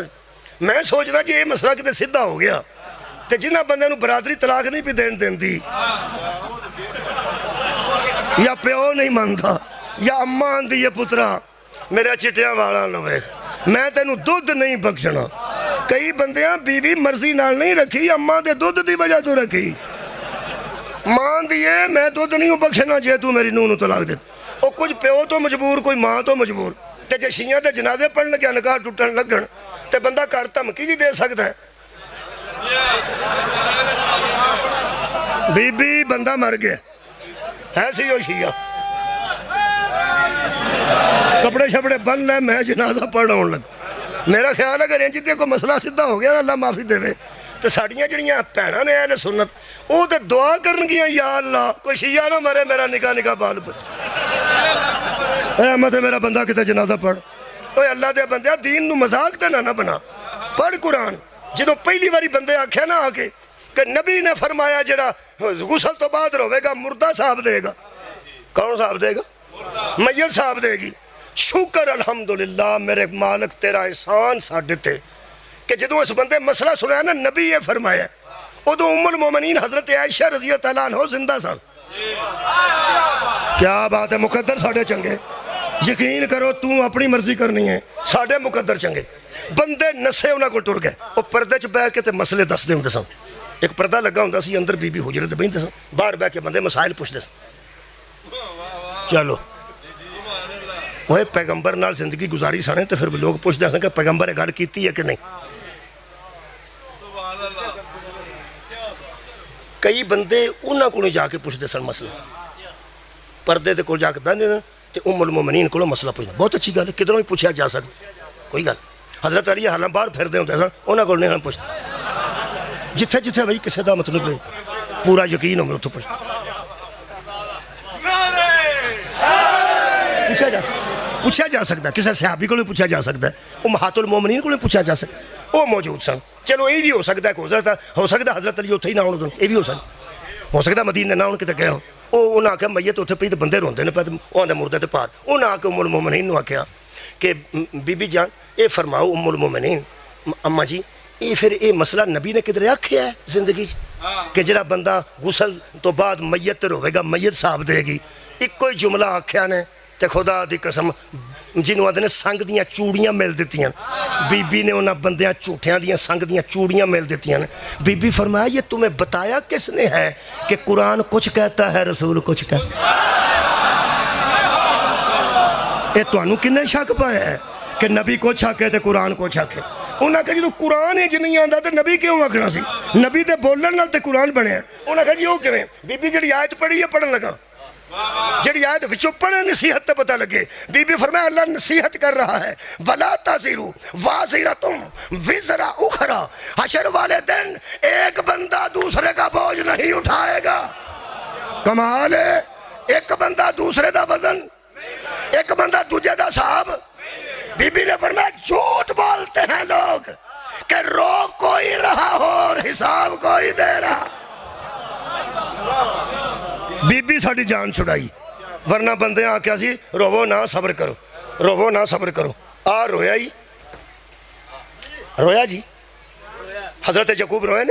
میں سوچنا جی یہ مسئلہ کتے سیدھا ہو گیا تے جنہ بندے نوں برادری طلاق نہیں پی دین دی, یا پیو نہیں مانتا, یا اماں آندی ہے پترا میرا چٹیاں والا نہ ویکھ, میں تینوں دودھ نہیں بخشنا. کئی بندیاں بیوی مرضی نال نہیں رکھی, اماں دے دودھ دی وجہ تو رکھی. ماں دیئے میں دودھ نہیں بخشنا جے تو میری نوں نوں طلاق دے. او کچھ پیو تو مجبور, کوئی ماں تو مجبور. تے جے شیعہ دے جنازے پڑھن لگیا نکاح ٹوٹن لگن تے بندہ گھر دھمکی بھی دے سکتا ہے. بی بی بندہ مر گیا ایسی ہو شیعہ, کپڑے شپڑے بن لے, میں جنازہ پڑھنا ہون لگ. میرا خیال ہے کہ رنجتے کو مسئلہ سدھا ہو گیا نا, اللہ معافی دے وے. تو ساڑیاں جڑیاں بھیناں نے اہل سنت وہ تے دعا کرن گیاں یا اللہ کوئی شیعہ نہ مرے میرا نکاح بال بچ. احمد میرا بندہ کتے جنازہ پڑھ. اوے اللہ دے بندے دین نو مذاق تے نہ بنا, پڑھ قرآن. جدوں پہلی باری بندے آکھیا نا آکے کہ نبی نے فرمایا جڑا غسل تو بعد روے گا مردہ صاحب دے گا. کون صاحب دے گا؟ میت صاحب دے گی. شکر الحمدللہ میرے مالک تیرا احسان ساڈے تے کہ جدوں اس بندے مسئلہ سنایا نا نبی یہ فرمایا ادو ام المومنین حضرت عائشہ رضی اللہ تعالیٰ عنہ زندہ سن. کیا بات ہے, مقدر ساڑھے چنگے, یقین کرو تو اپنی مرضی کرنی ہے, ساڑھے مقدر چنگے. بندے نسے انہاں کو ٹر گئے, وہ پردے چ بہ کے تے مسئلے دس دے ہوندے سن. ایک پردہ لگا ہوندا سی, اندر بی بی حجرے تے بہندے سن, باہر بہ کے بندے مسائل پوچھدے سن. چلو وہ پیغمبر نال زندگی گزاری سنے تو پھر لوگ پوچھتے ہیں کہ پیغمبر گل کیتی ہے کہ نہیں. کئی بندے انہاں کو جا کے پوچھتے سن مسئلہ, پردے دے کول جا کے بہندے سن تے ام المومنین کو مسئلہ پوچھنا. بہت اچھی گل ہے, کدھروں بھی پوچھا جا سکتا, کوئی گل. حضرت علی حالاں باہر پھردے ہوندے سن, انہاں کول نہیں پوچھتے. جتھے جتھے بھائی کسے دا مطلب ہے پورا یقین ہوے اتھوں پوچھ پوچھا جا سکتا, کسی صحابی کو بھی پوچھا جا سکتا ہے, امہات المومنین کو بھی پوچھا جا سکتا, وہ موجود سن. چلو یہ بھی ہو سکتا ہے کہ ہو سکتا ہے حضرت علی اتھے ہی نہ ہونے, یہ بھی ہو سکتا ہے مدینے نہ ہون کتے گئے ہوں. وہ انہاں آکھیا میت اتھے پئی تے بندے روندے نے پے, وہ آندے مردے تے پار. انہاں آ کے ام المومنین نو آکھیا کہ بی بی جان یہ فرماؤ ام المومنین اماں جی, یہ پھر یہ مسئلہ نبی نے کدھر آکھیا ہے زندگی کہ جڑا بندہ غسل تو بعد میت تے روے گا میت صاحب دے گی. ایک کوئی جملہ آکھیا نے تے خدا دی قسم جنہوں آدھے نے سنگ دیاں چوڑیاں مل دیتیاں. بی بی نے انہاں بندیاں جھوٹیاں دیاں سنگ دیاں چوڑیاں مل دیتیاں. بی بی فرمایا یہ تمہیں بتایا کس نے ہے کہ قرآن کچھ کہتا ہے رسول کچھ کہتا ہے. یہ تو انہوں کنے شک پایا ہے کہ نبی کو چھاکے تے قرآن کو چھاکے. انہاں کہا جی تو قرآن ہی جنہیں آندھا تے نبی کیوں آکھنا سی, نبی دے بولن نال تے قرآن بنے ہیں. انہاں کہا جی وہ کیویں, بی بی جڑی آیت پڑھی ہے پڑھن لگا, جڑی آیت وچوں پڑھے نصیحت تے پتہ لگے. بی بی فرمایا اللہ نصیحت کر رہا ہے, وَلَا تَزِرُ وَازِرَةٌ وِزْرَ أُخْرَى, حشر والے دن ایک بندہ دوسرے کا بوجھ نہیں اٹھائے گا. کمال ہے, ایک بندہ دوسرے دا وزن, ایک بندہ دوجہ دا صاحب. بی بی نے فرمایا جھوٹ بولتے ہیں لوگ کہ روک کوئی رہا ہو اور حساب کوئی دے رہا. بی بی ساڑی جان چھڑائی, ورنہ بندے آکھیا سی روو نہ صبر کرو, روو نہ صبر کرو. آ رویا ہی, رویا جی, حضرت یعقوب روئے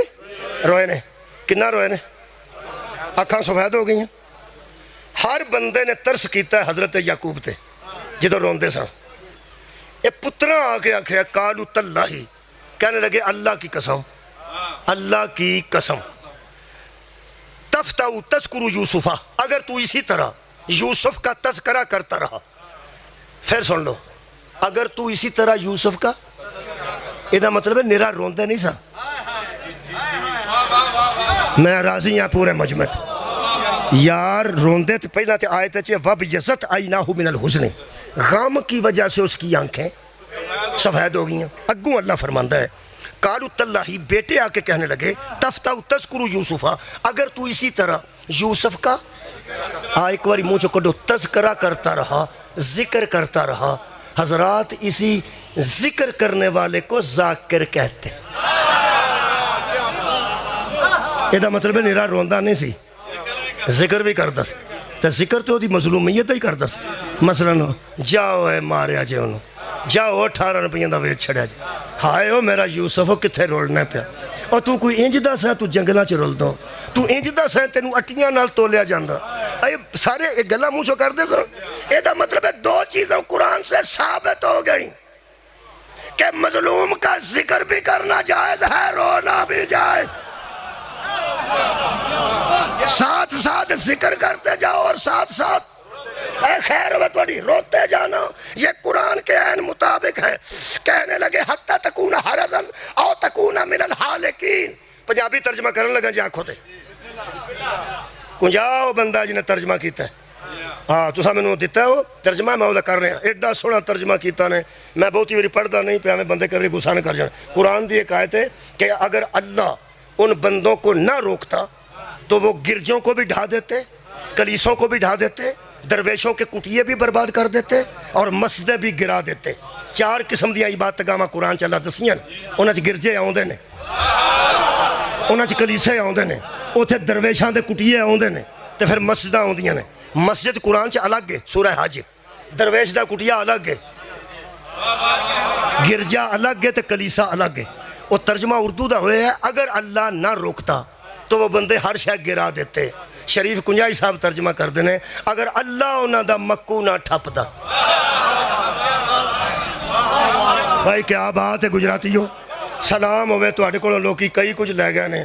نے, کنہ روئے نے, اکھاں سفید ہو گئی ہیں. ہر بندے نے ترس کیتا ہے حضرت یعقوب تے جدو روندے سا. اے پترہ آکے آکھیا قالوا تاللہ, کہنے لگے اللہ کی قسم, اللہ کی قسم, تفتاؤ تذکر یوسفہ, اگر تو اسی طرح یوسف کا تذکرہ کرتا رہا. پھر سن لو, اگر تو اسی طرح یوسف کا, یہ مطلب ہے نرا روندے نہیں سا. میں راضی ہاں پورے مجمع یار, روندے تو پہلا تے آیت ہے وَبْيَضَّتْ عَيْنَاهُ مِنَ الْحُزْنِ, غم کی وجہ سے اس کی آنکھیں سفید ہو گئی ہیں. اگوں اللہ فرماندہ ہے قالوا تاللہ, بیٹے آ کے کہنے لگے تفتاؤ تذکر یوسفہ, اگر تو اسی طرح یوسف کا ایک باری منہ چکڑو تذکرہ کرتا رہا, ذکر کرتا رہا. حضرات اسی ذکر کرنے والے کو ذاکر کہتے. یہ مطلب ہے نیرا روندہ نہیں سی, ذکر بھی کرتا سی. تو ذکر تو دی مظلومیت ہی کرتا سی. مثلا جاؤ اے ماریا جے انہوں, جاؤ 18 روپیاں دا ویچ چھڑیا جے, ہائے او میرا یوسف کتھے رولنا پیا, اور تو کوئی انج دا سا تو جنگلہ چ رول دو, تو انج دا سا تینوں اٹیاں نال تولیا جاندا. اے سارے ایک گلہ منہ چو کر دے سن. اے دا مطلب ہے دو چیزیں قرآن سے ثابت ہو گئی کہ مظلوم کا ذکر بھی کرنا جائز ہے, رونا بھی جائز. ساتھ ساتھ ذکر کرتے جاؤ اور ساتھ ساتھ اے خیر ہوئے توڑی روتے جانا. یہ قرآن کے عین مطابق ہے. کہنے لگے حتی تکون حرزن او تکون من الحالکین. پنجابی ترجمہ کرنے لگا جی آنکھوں تے کنجاؤ بندہ جنہیں ترجمہ کیتا ہے. ہاں تو سامنے انہوں دیتا ہے وہ ترجمہ میں وہ کر رہے ہیں. ایڈا سونا ترجمہ کیتا نے, میں بہت ہی پڑھتا نہیں پہ, ہمیں بندے کبھی غصہ نہ کر جانا. قرآن دی ایک آیت ہے کہ اگر اللہ ان بندوں کو نہ روکتا تو وہ گرجوں کو بھی ڈھا دیتے, کلیسوں کو بھی ڈھا دیتے, درویشوں کے کٹیے بھی برباد کر دیتے, اور مسجدیں بھی گرا دیتے. 4 قسم دیا عبادت گاہاں قرآن چلا دسیاں, انہاں چ گرجے آوندے نے, انہاں چ کلیسے آوندے نے, اوتھے درویشاں دے کٹیے آوندے نے, تے پھر مسجداں آوندیاں نے. مسجد قرآن چ الگ ہے, سورہ حج, درویش دا کٹیا الگ ہے, گرجا الگ ہے تے کلیسا الگ ہے. وہ ترجمہ اردو دا ہوئے ہے اگر اللہ نہ روکتا تو وہ بندے ہر شے گرا دیتے. شریف کنجائی صاحب ترجمہ کر دینے اگر اللہ انہاں دا مکو نہ ٹھپ دا. بھائی کیا بات ہے گجراتیو. سلام ہوئے تو کو لوکی کئی کچھ لے گئے نے,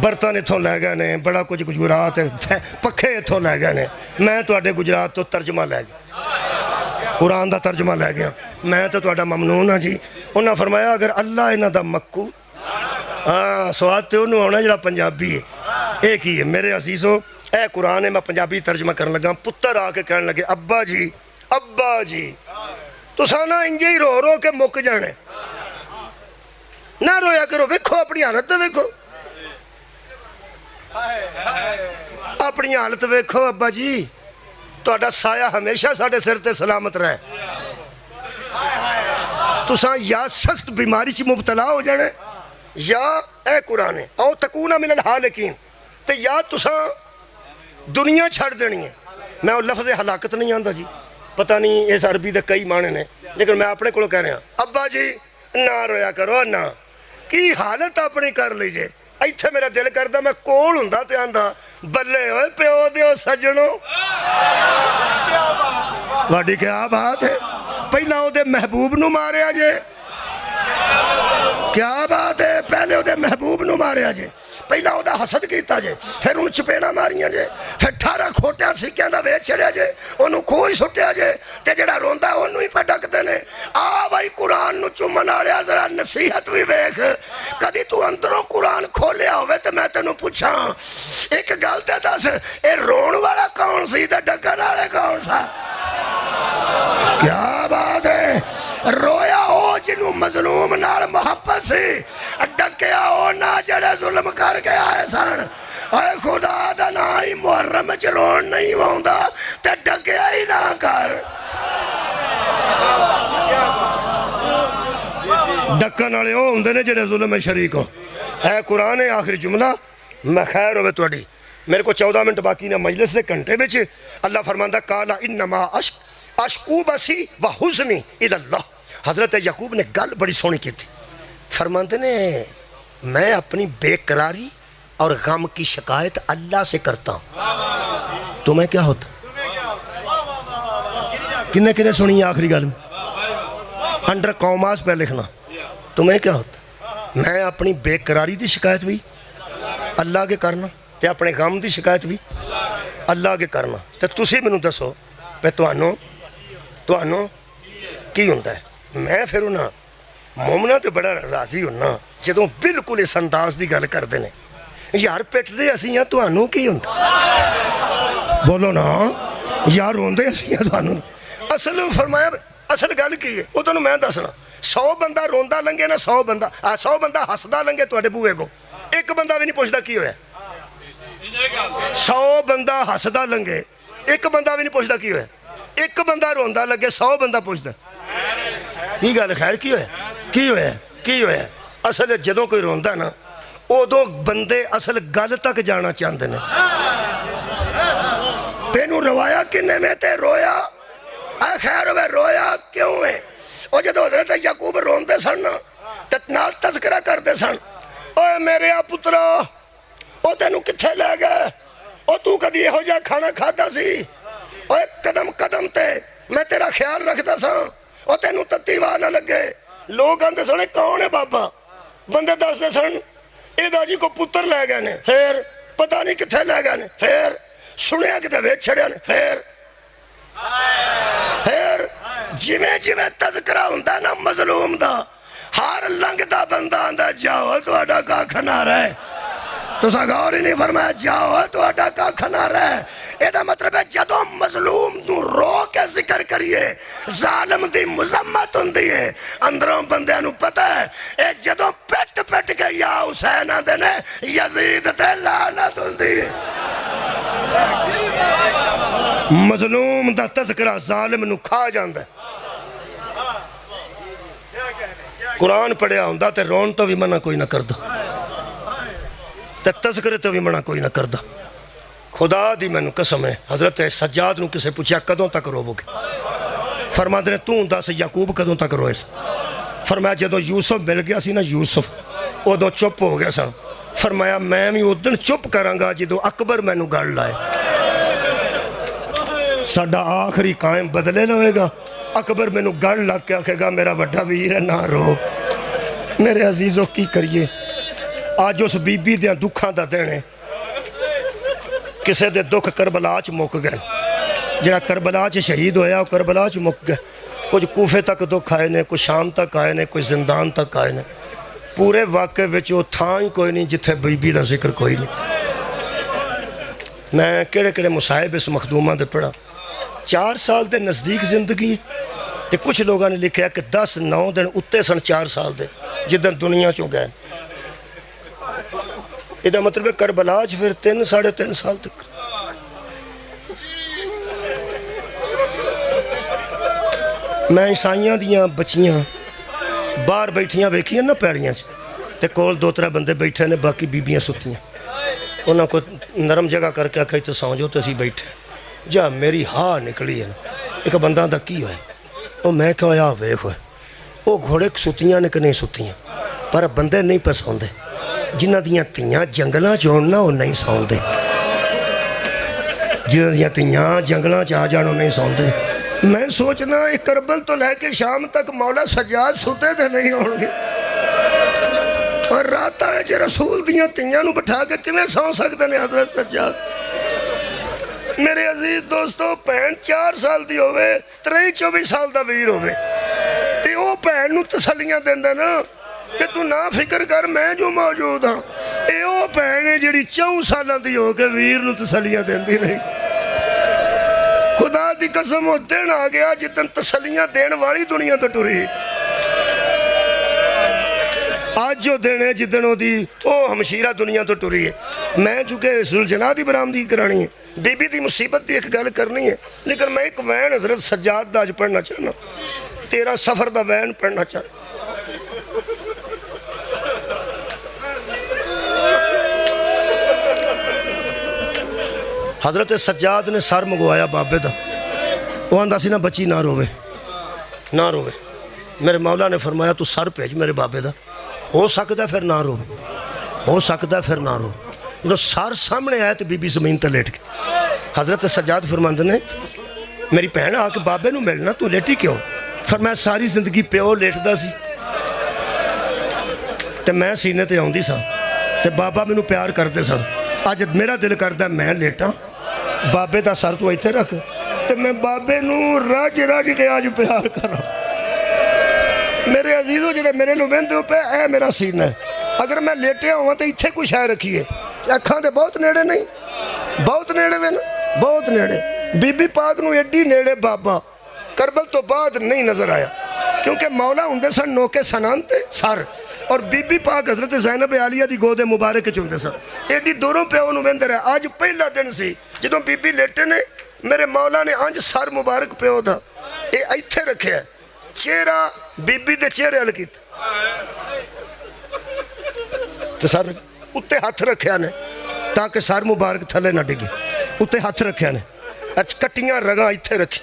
برتن اتھوں لے گئے نے, بڑا کچھ گجرات پکھے اتھوں لے گئے نے. میں تو گجرات تو ترجمہ لے گیا, قرآن دا ترجمہ لے گیا. میں تو ممنون ہاں جی. انہاں فرمایا اگر اللہ انہاں دا مکو, ہاں سواد تے انہوں ہونا جڑا پنجابی ہے. ایک ہی ہے میرے عزیزو, اے قرآن ہے میں پنجابی ترجمہ کرنے لگا. پتر آ کے کہنے لگے ابا جی تساں نہ انجے ہی رو رو کے مک جانے, نہ رویا کرو. ویکھو اپنی حالت ویکھو, اپنی حالت ویکھو ابا جی. تہاڈا سایہ ہمیشہ ساڈے سر تے سلامت رہے. تساں یا سخت بیماری چ مبتلا ہو جانے یا اے قرآن او تکون من الحالکین تے یا تساں دنیا چھڑ دینی ہے. میں وہ لفظ ہلاکت نہیں آندا جی, پتہ نہیں اس عربی دے کئی معنی نے, لیکن میں اپنے کو کہہ رہا ابا جی نہ رویا کرو نہ. کی حالت اپنی کر لیجئے. ایتھے میرا دل کردا میں کول ہوندا تے آندا بلے ہوئے پیو دیو سجنو. واڈی کیا بات ہے. پہلا او دے محبوب نو ماریا جے, کیا بات ہے. پہلے او دے محبوب نو ماریا جے, پہلا او دا حسد کیتا جے, پھر انہوں چپیڑا ماریاں جے, پھر 18 کھوٹیاں سکیاں دا ویچ چھڑیا جے, انہوں کوئی سٹیا جے تے جڑا روندا ہے انہوں ہی پٹک دینے. آ بھائی قرآن نو چومن آڑیا ذرا نصیحت بھی ویکھ. کدی تو اندروں قرآن کھولیا ہوئے تے میں تینوں پوچھاں ایک گل تے دس اے رون والا کون سی تے ڈکن والے کون سا. کیا بات ہے. رویا ہو جنوں مظلوم نال محبت سی, ڈکیا ہو نہ جڑے ظلم کر کے آئے سن. اے خدا دا نا ہی محرم چ رون نہیں ہوندا تے ڈکیا ہی نہ کر. ڈکن والے او ہوندے نے جڑے ظلم میں شریک ہوں. اے قرآن ہے آخری جملہ. میں خیر ہوئے تہاڈی, میرے کو 14 منٹ باقی نے مجلس دے گھنٹے وچ. اللہ فرماندا کالا انما اشکو بسی و حزنی الی اللہ. حضرت یعقوب نے گل بڑی سونی کی تھی. فرماندے نے میں اپنی بے قراری اور غم کی شکایت اللہ سے کرتا ہوں. تمہیں کیا ہوتا؟ کنے سنی آخری گل میں انڈر کوماس پہ لکھنا. تمہیں کیا ہوتا؟ میں اپنی بے قراری دی شکایت بھی اللہ کے کرنا تے اپنے غم دی شکایت بھی اللہ کے کرنا. تے تسی مینوں دسو پہ تانوں کی ہوندا ہے. میں پھر انہاں مومنا تے بڑا راضی ہونا جدوں بالکل اس انداز دی گل کردے نے. یار پٹ دے اسی ہاں تانوں کی ہوندا؟ بولو نا یار روندے اسی ہاں تانوں. اصل فرمایا اصل گل کی ہے وہ تانوں میں دسنا. 100 بندہ روندا لنگے نا 100 بندہ ہسدا لنگے تواڈے بوئے کو, ایک بندہ بھی نہیں پوچھدا کی ہویا. 100 بندہ ہسدا لنگے ایک بندہ بھی نہیں پوچھدا کی ہویا. ایک بندہ روندا لگے 100 بندہ پوچھدا کی گل خیر کی ہویا. اصل جدوں کوئی روندا نا ادوں بندے اصل گل تک جانا چاہتے ہیں. تینوں روایا کنے میں تے رویا؟ اے خیر ہوئے رویا کیوں ہے؟ وہ جدو حضرت یعقوب روندے سن تے نال تذکرہ کردے سن, اوے میرے پترا او تینوں کتھے لے گئے؟ او تو کدی یہو جہا کھانا کھادا سی؟ اوے قدم قدم تے میں تیرا خیال رکھدا سا, او تینوں تتی واہ نہ لگے. لوگ آندے سن کون ہے بابا؟ بندے دسدے سن اے دا جی کو پتر لے گئے نے, پھر پتہ نہیں کتھے لے گئے نے, پھر سنیا کتے ویچ چھڑیا نے, پھر جویں تذکرہ ہوندا نا مظلوم دا ہر لنگ دا بندہ آندا جاؤ تہاڈا کھ نہ رہے. تساں غور ہی نہیں فرمایا جاؤ تہاڈا کھ نہ رہے. اے دا مطلب ہے جدوں مظلوم نو رو کے ذکر کریے ظالم دی مذمت ہوندی ہے. اندروں بندیاں نو پتہ ہے اے جدوں پٹ کے یا حسین آندے نے یزید تے لعنت ہوندی ہے. مظلوم دا تذکرہ ظالم نو کھا جاندا ہے. قرآن پڑھیا ہوندا تے رون تو بھی منع کوئی نہ کردا تے تذکرے تو بھی منع کوئی نہ کردا. خدا دی مینوں قسم ہے. حضرت سجاد نو کسے پوچھا کدوں تک روو گے؟ فرماندے نے تو دس یعقوب کدوں تک روئے؟ فرمایا جدوں یوسف مل گیا سی نا, یوسف ادو چپ ہو گیا سا. فرمایا میں بھی ادن چپ کرانگا جدو اکبر مینوں گل لائے. ساڈا آخری قائم بدلے نہ ہوئے گا. اکبر مینوں گل لگ کے آکھے گا میرا وڈا ویر ہے نہ رو. میرے عزیزو کی کریے آج اس بی بی دیاں دکھاں دا دینے. کسے دے دکھ کربلا چ مک گئے. جڑا کربلا چ شہید ہویا وہ کربلا چ مک گئے. کچھ کوفے تک دکھ آئے نے, کچھ شام تک آئے نے, کچھ زندان تک آئے نے. پورے واقعے وچ وہ تھاں ہی کوئی نہیں جتھے بی بی دا ذکر کوئی نہیں. میں کیڑے کیڑے مصائب اس مخدومہ دے پڑھا. 4 سال دے نزدیک زندگی تے کچھ لوگوں نے لکھا کہ 10-9 دن اتے سن 4 سال دے جدن دنیا چوں گئے. یہ مطلب ہے کربلا چ پھر 3-3.5 سال تک. میں عیسائیاں دیاں بچیاں باہر بیٹھیاں ویکھیاں نا پیڑیاں تے کول 2-3 بندے بیٹھے نے, باقی بیبیاں ستیاں. انہوں کو نرم جگہ کر کے آکھا تے سو جو تے اسی بیٹھے. جا میری ہاں نکلی ہے نا. ایک بندہ دا کی ہوئے وہ میں کہا یا ویکھ ہوئے وہ گھوڑے ستیاں نے کہ نہیں ستیاں, پر بندے نہیں پسندے. جنہ دیاں تیاں جنگلاں چوننا وہ نہیں سوندے. جنہ دیاں تیاں جنگلاں چاہ جانو نہیں سوندے. میں سوچنا ایک کربل تو لے کے شام تک مولا سجاد ستے تھے نہیں ہوں گے, اور رات آئے جے رسول دیاں تیاں نو بٹھا کے کمیں سو سکتے ہیں حضرت سجاد. میرے عزیز دوستو, پہن 4 سال دی ہوئے 23-24 سال دا ویر ہوئے تے او پہن نو تسلیاں دیندے نا کہ تو نہ فکر کر میں جو موجود ہاں. اے او پہن ہے جڑی 4 سالاں دی ہو کے ویر نو تسلیاں دیندی رہی. خدا دی قسم وہ دن آ گیا جتن تسلیاں دین والی دنیا تو ٹری. آج جو دن ہے جتن وہ دی او ہمشیرہ دنیا تو ٹری ہے. میں چونکہ سلجنا دی برآمدی کرانی ہے, بی بی دی مصیبت دی ایک گل کرنی ہے, لیکن میں ایک وین حضرت سجاد دا آج پڑھنا چاہنا. 13 سفر دا وین پڑھنا چاہنا. حضرت سجاد نے سر مگوایا بابے دا. وہ آندہ سی نا بچی نہ روے نہ روے. میرے مولا نے فرمایا تو سر بھیج میرے بابے دا, ہو سکتا پھر نہ رو, ہو سکتا پھر نہ رو. جب سر سامنے آیا تو بی بی زمین تے لیٹ گئی. حضرت سجاد فرماندے نے میری بہن آ کے بابے نو ملنا, تو لیٹی کیوں؟ فرمایا ساری زندگی پیو لیٹدا سی تے میں سینے تے آوندی سا تے بابا مینوں پیار کردے سن. اج میرا دل کردا میں لیٹاں, بابے دا سر تو ایتھے رکھ تے میں بابے نو رج رج کے آج پیار کراں. میرے عزیزو جڑے میرے نو ویندے ہو پے اے میرا سینہ ہے. اگر میں لیٹیا ہوا تے ایتھے کوئی شے رکھیے. اکھاں دے بہت نیڑے نہیں, بہت نیڑے وے نا, بہت نیڑے. بی بی پاک نو ایڈی نیڑے بابا کربل تو بعد نہیں نظر آیا, کیونکہ مولا ہوندے سن نوکے سنان تے سر, اور بی بی پاک حضرت زینب عالیہ دی گود مبارک چوندے سن. ایڈی دوروں پہ انہوں ویندے رہے. آج پہلا دن سی جدوں بی بی لیٹے نے, میرے مولا نے آنج سر مبارک پیو دا اے ایتھے رکھے ہے, چہرہ بی بی دے چہرے حل کیت تے سر اتے ہاتھ رکھیا نے تاکہ سر مبارک تھلے نہ ڈگے. اتے ہاتھ رکھیا نے, کٹیاں رگاں ایتھے رکھی.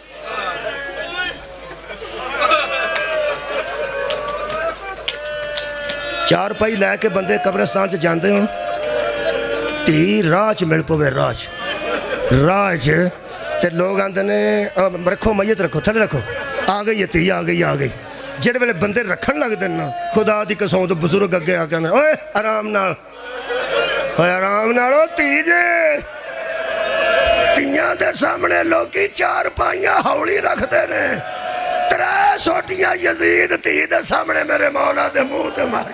چار پائی لے کے بندے قبرستان سے جاندے ہوں, تی راج مل پوے راج راج تے لوگ آندے نے رکھو میت رکھو تھلے رکھو, آ گئی ہے تی آ گئی آ گئی. جڑے ویلے بندے رکھن لگ دینا خدا دی قسم تو بزرگ اگے آ کے آندے اوئے آرام نال, اوئے آرام نالو تی جے. تیاں دے سامنے لوگی 4 پائیاں ہولی رکھ دے نے, 3 سوٹیاں یزید تی دے سامنے میرے مولا دے منہ تے ماری.